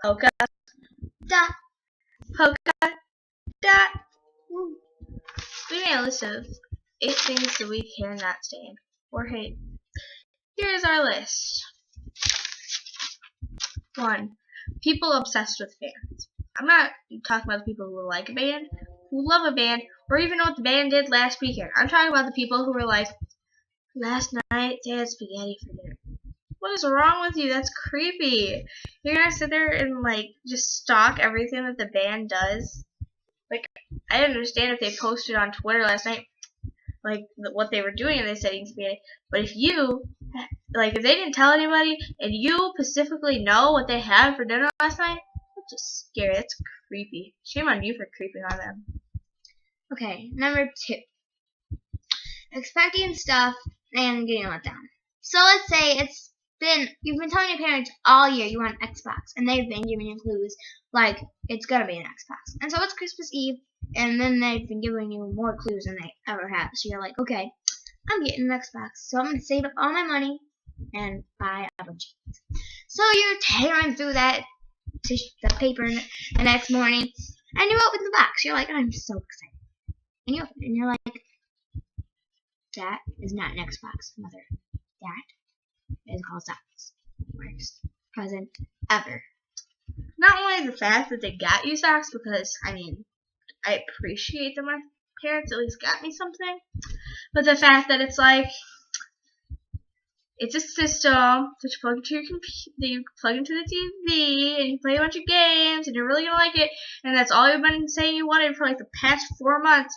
Polka, Da. polka, dot. We made a list of 8 things that we cannot stand or hate. Here is our list. 1. People obsessed with bands. I'm not talking about the people who like a band, who love a band, or even know what the band did last weekend. I'm talking about the people who were like, last night they had spaghetti for dinner. What is wrong with you? That's creepy. You're gonna sit there and like just stalk everything that the band does. Like, I didn't understand if they posted on Twitter last night, like what they were doing and they said eating spaghetti. But if they didn't tell anybody and you specifically know what they had for dinner last night, that's just scary. That's creepy. Shame on you for creeping on them. Okay, number 2. Expecting stuff and getting let down. So let's say you've been telling your parents all year you want an Xbox, and they've been giving you clues like it's gonna be an Xbox. And so it's Christmas Eve, and then they've been giving you more clues than they ever have. So you're like, okay, I'm getting an Xbox, so I'm gonna save up all my money and buy a bunch of things. So you're tearing through that paper the next morning, and you open the box. You're like, I'm so excited. And you open it, and you're like, that is not an Xbox, Mother. That is called socks. Worst present ever. Not only the fact that they got you socks, because I appreciate that my parents at least got me something, but the fact that it's like, it's a system that you plug into your computer, that you plug into the TV, and you play a bunch of games, and you're really gonna like it, and that's all you've been saying you wanted for like the past 4 months,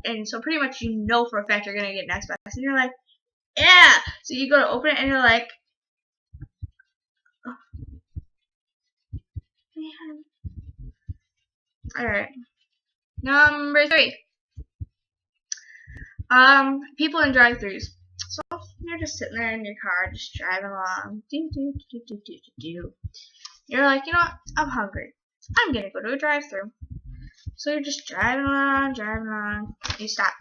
and so pretty much you know for a fact you're gonna get an Xbox, and you're like, yeah. So you go to open it, and you're like, oh, man. All right. Number 3. People in drive-thrus. So you're just sitting there in your car, just driving along. You're like, you know what? I'm hungry. I'm gonna go to a drive-thru. So you're just driving along. You stop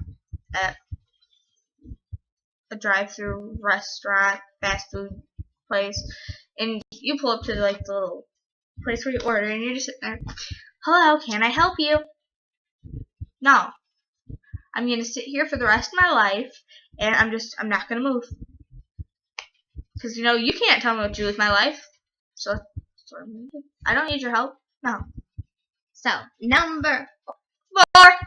at a drive-thru restaurant, fast food place, and you pull up to like the little place where you order, and you're just sitting there. Hello, can I help you? No. I'm gonna sit here for the rest of my life, and I'm not gonna move. Because, you can't tell me what to do with my life. So I don't need your help. No. So, number 4.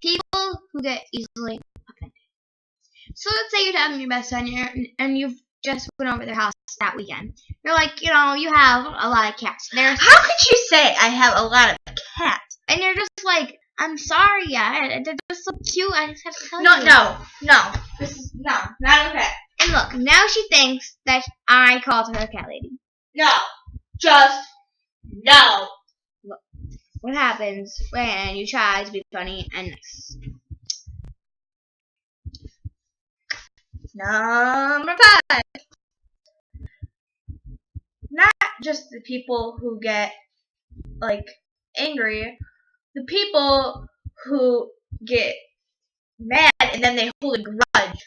people who get easily offended. So let's say you're talking to your best friend and you've just went over their house that weekend. You're like, you have a lot of cats. How could you say I have a lot of cats? And you're just like, I'm sorry, they're just so cute. I just have to tell you. No. This is not okay. And look, now she thinks that I called her a cat lady. No. Just no. Look, what happens when you try to be funny and nice? Number 5. Not just the people who get, like, angry. The people who get mad and then they hold a grudge.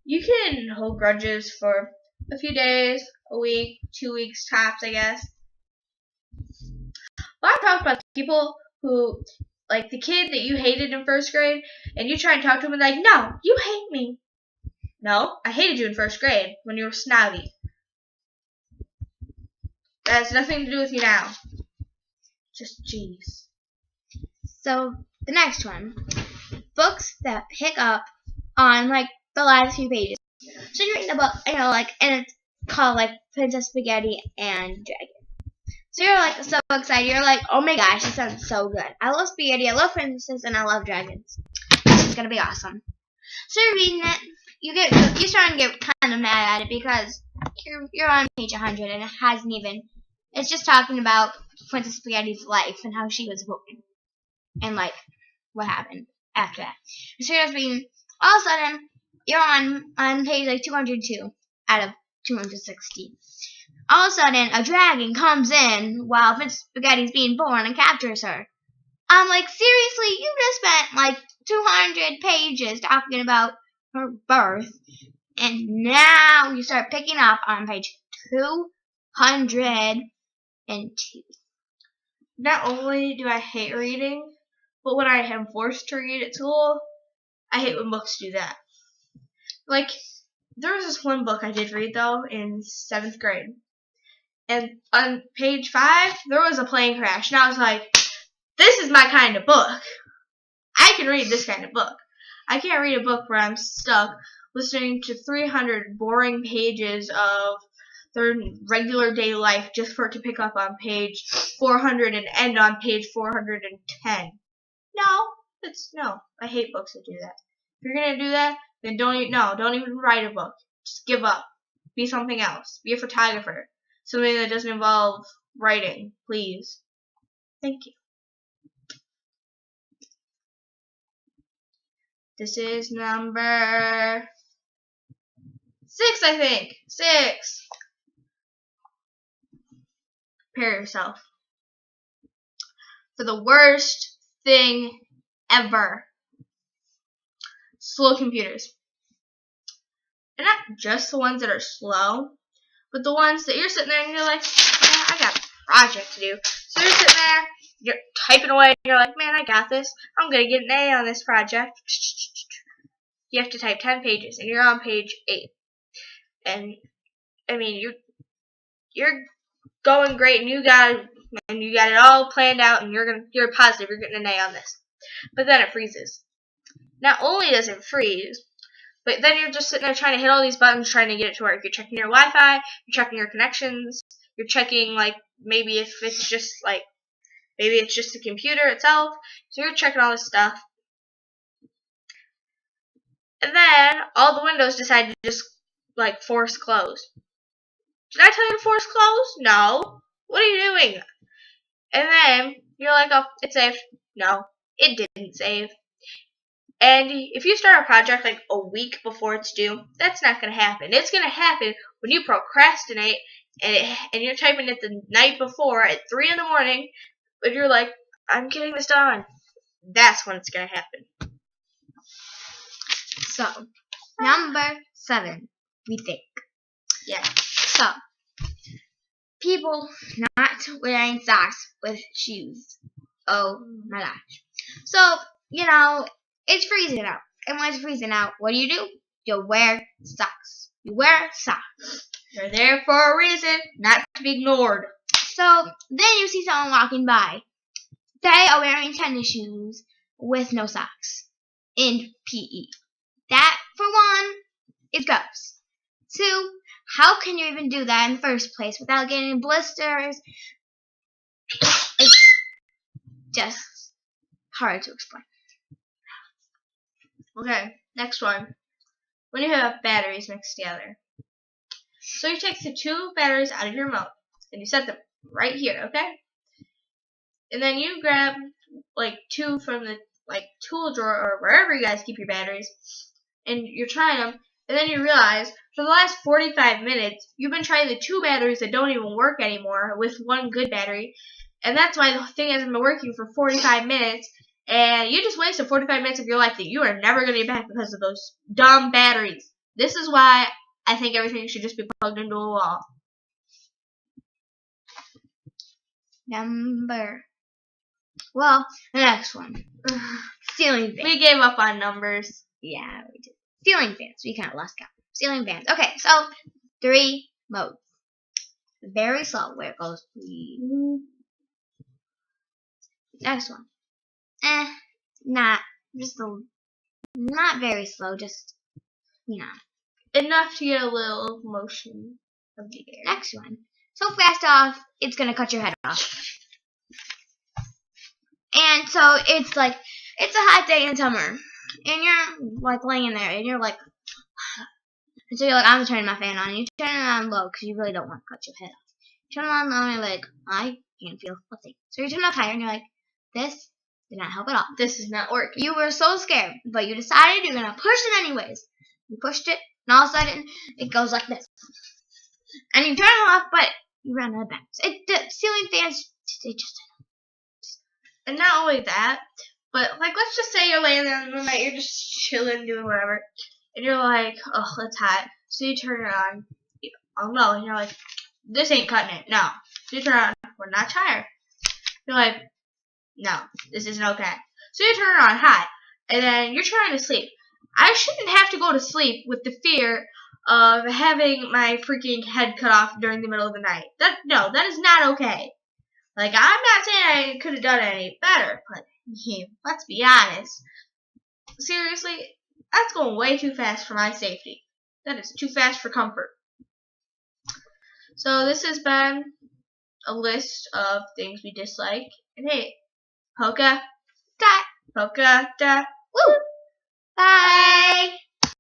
You can hold grudges for a few days, a week, 2 weeks tops, I guess. But I'm talking about people who, like the kid that you hated in 1st grade, and you try and talk to him and like, no, you hate me. No, I hated you in 1st grade when you were snotty. That has nothing to do with you now. Just jeez. So the next one, books that pick up on like the last few pages. So you're reading a book, and it's called like Princess Spaghetti and Dragon. So you're like so excited. You're like, oh my gosh, this sounds so good. I love spaghetti, I love princesses, and I love dragons. It's gonna be awesome. So you're reading it. You're starting to get kind of mad at it because you're on page 100 and it hasn't even. It's just talking about Princess Spaghetti's life and how she was born and like what happened after that. So you're just reading. All of a sudden, you're on page like 202 out of 260. All of a sudden, a dragon comes in while Princess Spaghetti's being born and captures her. I'm like, seriously, you just spent like 200 pages talking about her birth, and now you start picking up on page 2 102. Not only do I hate reading, but when I am forced to read at school, I hate when books do that. Like, there was this one book I did read, though, in 7th grade. And on page 5, there was a plane crash. And I was like, this is my kind of book. I can read this kind of book. I can't read a book where I'm stuck listening to 300 boring pages of their regular day life just for it to pick up on page 400 and end on page 410. No. I hate books that do that. If you're gonna do that, then don't even write a book. Just give up. Be something else. Be a photographer. Something that doesn't involve writing, please. Thank you. This is number 6, I think. 6. Prepare yourself for the worst thing ever. Slow computers. And not just the ones that are slow, but the ones that you're sitting there and you're like, man, I got a project to do. So you're sitting there, you're typing away, and you're like, man, I got this. I'm going to get an A on this project. You have to type 10 pages, and you're on page 8. And, I mean, you're going great, and you got it all planned out, and you're positive you're getting an A on this. But then it freezes. Not only does it freeze, but then you're just sitting there trying to hit all these buttons trying to get it to work. You're checking your Wi-Fi, you're checking your connections, you're checking, like, maybe it's just the computer itself. So you're checking all this stuff. And then all the windows decide to just, like, force close. Did I tell you to force close? No. What are you doing? And then you're like, oh, it saved. No, it didn't save. And if you start a project like a week before it's due, that's not going to happen. It's going to happen when you procrastinate and you're typing it the night before at 3 in the morning, but you're like, I'm getting this done. That's when it's going to happen. So, number 7, we think. Yeah. So, people not wearing socks with shoes. Oh my gosh. So, it's freezing out. And when it's freezing out, what do? You wear socks. You wear socks. They're there for a reason, not to be ignored. So, then you see someone walking by. They are wearing tennis shoes with no socks in PE. That, for one, is gross. 2, how can you even do that in the first place without getting blisters? It's just hard to explain. Okay, next one. When you have batteries mixed together. So you take the 2 batteries out of your remote and you set them right here, okay? And then you grab like 2 from the tool drawer or wherever you guys keep your batteries, and you're trying them, and then you realize for the last 45 minutes you've been trying the 2 batteries that don't even work anymore with 1 good battery, and that's why the thing hasn't been working for 45 minutes. And you just wasted 45 minutes of your life that you are never going to get back because of those dumb batteries. This is why I think everything should just be plugged into a wall. The next one. Ceiling fans. We gave up on numbers. Yeah, we did. Ceiling fans. We kind of lost count. Ceiling fans. Okay, so 3 modes. Very slow, where it goes. Next one. Not very slow, just, Enough to get a little motion of the air. Next one. So fast off, it's going to cut your head off. And so it's like, it's a hot day in summer, and you're like laying there, and you're like, and so you're like, I'm turning my fan on, and you turn it on low, because you really don't want to cut your head off. You turn it on low, and you're like, I can't feel a thing. So you turn it up higher, and you're like, this did not help at all. This is not working. You were so scared, but you decided you're going to push it anyways. You pushed it, and all of a sudden, it goes like this. And you turn it off, but you run out of batteries. The ceiling fans, they just... And not only that, but, let's just say you're laying there in the night, you're just chilling, doing whatever, and you're like, oh, it's hot. So you turn it on, oh no, and you're like, this ain't cutting it. No. So you turn on, we're not tired. You're like, no, this isn't okay. So you turn it on high, and then you're trying to sleep. I shouldn't have to go to sleep with the fear of having my freaking head cut off during the middle of the night. That is not okay. Like, I'm not saying I could have done it any better, but let's be honest. Seriously, that's going way too fast for my safety. That is too fast for comfort. So this has been a list of things we dislike. And hey, polka dot, woo. Bye.